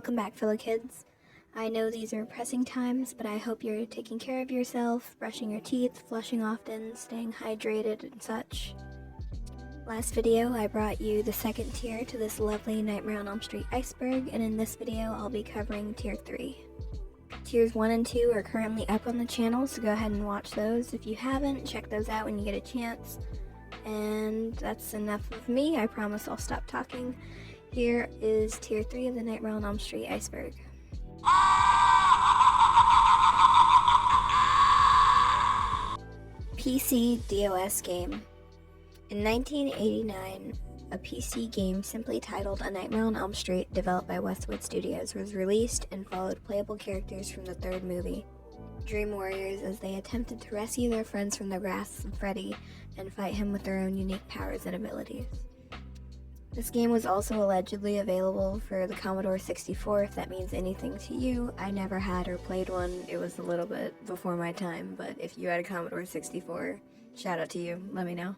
Welcome back, fellow kids. I know these are pressing times, but I hope you're taking care of yourself, brushing your teeth, flushing often, staying hydrated, and such. Last video, I brought you the second tier to this lovely Nightmare on Elm Street iceberg, and in this video, I'll be covering Tier 3. Tiers 1 and 2 are currently up on the channel, so go ahead and watch those. If you haven't, check those out when you get a chance. And that's enough of me. I promise I'll stop talking. Here is Tier 3 of the Nightmare on Elm Street iceberg. PC DOS game. In 1989, a PC game simply titled A Nightmare on Elm Street, developed by Westwood Studios, was released and followed playable characters from the third movie, Dream Warriors, as they attempted to rescue their friends from the grasp of Freddy and fight him with their own unique powers and abilities. This game was also allegedly available for the Commodore 64, if that means anything to you. I never had or played one. It was a little bit before my time, but if you had a Commodore 64, shout out to you. Let me know.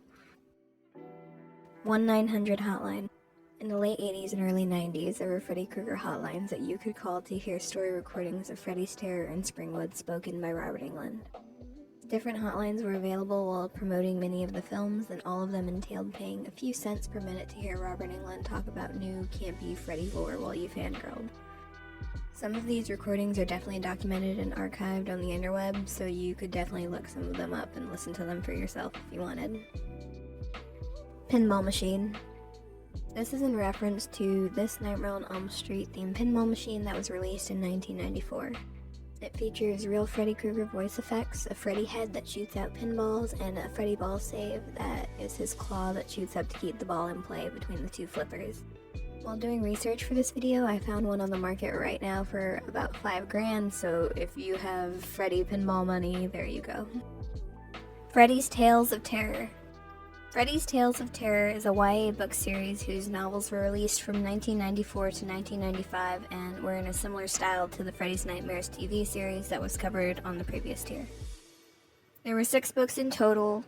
1-900 hotline. In the late 80s and early 90s, there were Freddy Krueger hotlines that you could call to hear story recordings of Freddy's Terror in Springwood spoken by Robert Englund. Different hotlines were available while promoting many of the films, and all of them entailed paying a few cents per minute to hear Robert Englund talk about new, campy Freddy lore while you fangirled. Some of these recordings are definitely documented and archived on the interweb, so you could definitely look some of them up and listen to them for yourself if you wanted. Pinball machine. This is in reference to this Nightmare on Elm Street themed pinball machine that was released in 1994. It features real Freddy Krueger voice effects, a Freddy head that shoots out pinballs, and a Freddy ball save that is his claw that shoots up to keep the ball in play between the two flippers. While doing research for this video, I found one on the market right now for about $5,000, so if you have Freddy pinball money, there you go. Freddy's Tales of Terror. Freddy's Tales of Terror is a YA book series whose novels were released from 1994 to 1995 and were in a similar style to the Freddy's Nightmares TV series that was covered on the previous tier. There were 6 books in total,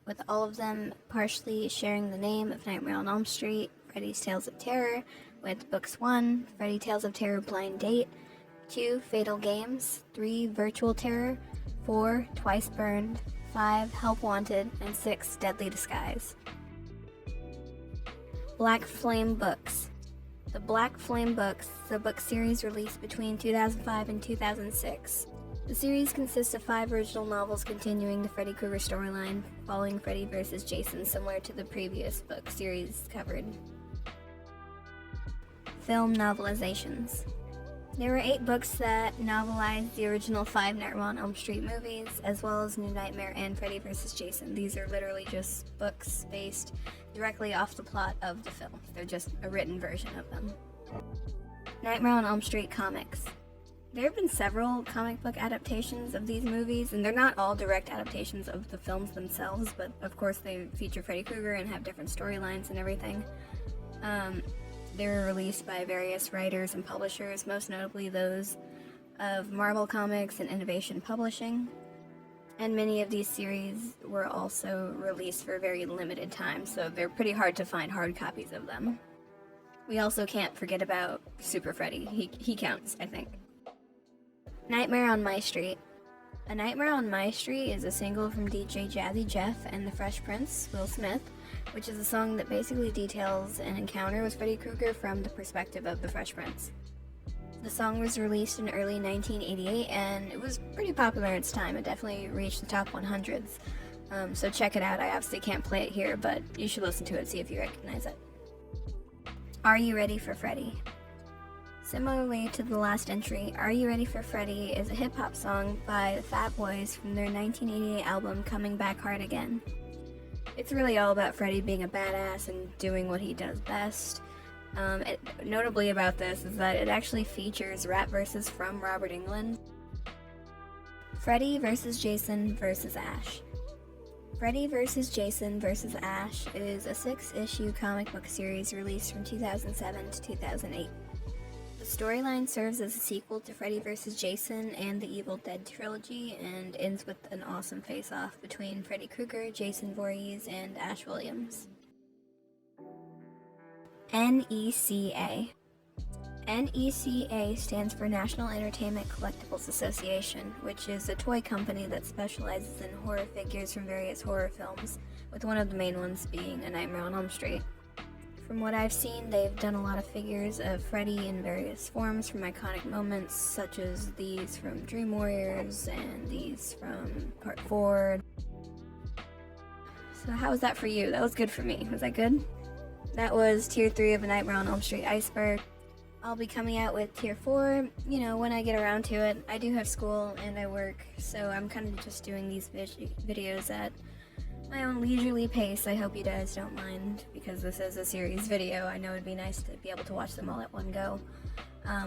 with all of them partially sharing the name of Nightmare on Elm Street, Freddy's Tales of Terror, with books 1, Freddy Tales of Terror Blind Date, 2, Fatal Games, 3, Virtual Terror, 4, Twice Burned, 5, Help Wanted, and 6, Deadly Disguise. Black Flame Books. The Black Flame Books is a book series released between 2005 and 2006. The series consists of 5 original novels continuing the Freddy Krueger storyline, following Freddy vs. Jason, similar to the previous book series covered. Film novelizations. There were 8 books that novelized the original 5 Nightmare on Elm Street movies, as well as New Nightmare and Freddy vs. Jason. These are literally just books based directly off the plot of the film. They're just a written version of them. Nightmare on Elm Street comics. There have been several comic book adaptations of these movies, and they're not all direct adaptations of the films themselves, but of course they feature Freddy Krueger and have different storylines and everything. They were released by various writers and publishers, most notably those of Marvel Comics and Innovation Publishing. And many of these series were also released for a very limited time, so they're pretty hard to find hard copies of them. We also can't forget about Super Freddy. He counts, I think. Nightmare on My Street. A Nightmare on My Street is a single from DJ Jazzy Jeff and the Fresh Prince, Will Smith, which is a song that basically details an encounter with Freddy Krueger from the perspective of the Fresh Prince. The song was released in early 1988, and it was pretty popular at its time. It definitely reached the top 100s, so check it out. I obviously can't play it here, but you should listen to it, see if you recognize it. Are You Ready for Freddy? Similarly to the last entry, Are You Ready for Freddy is a hip-hop song by the Fat Boys from their 1988 album Coming Back Hard Again. It's really all about Freddy being a badass and doing what he does best. Notably about this is that it actually features rap verses from Robert Englund. Freddy vs. Jason vs. Ash. Freddy vs. Jason vs. Ash is a 6-issue comic book series released from 2007 to 2008. The storyline serves as a sequel to Freddy vs. Jason and the Evil Dead trilogy, and ends with an awesome face-off between Freddy Krueger, Jason Voorhees, and Ash Williams. NECA. NECA stands for National Entertainment Collectibles Association, which is a toy company that specializes in horror figures from various horror films, with one of the main ones being A Nightmare on Elm Street. From what I've seen, they've done a lot of figures of Freddy in various forms from iconic moments, such as these from Dream Warriors and these from Part 4. So how was that for you? That was good for me. Was that good? That was Tier 3 of A Nightmare on Elm Street ICEBERG. I'll be coming out with Tier 4, when I get around to it. I do have school and I work, so I'm kind of just doing these videos at my own leisurely pace. I hope you guys don't mind, because this is a series video. I know it'd be nice to be able to watch them all at one go.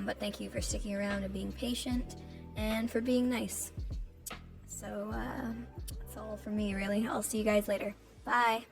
But thank you for sticking around and being patient, and for being nice. So, that's all from me, really. I'll see you guys later. Bye!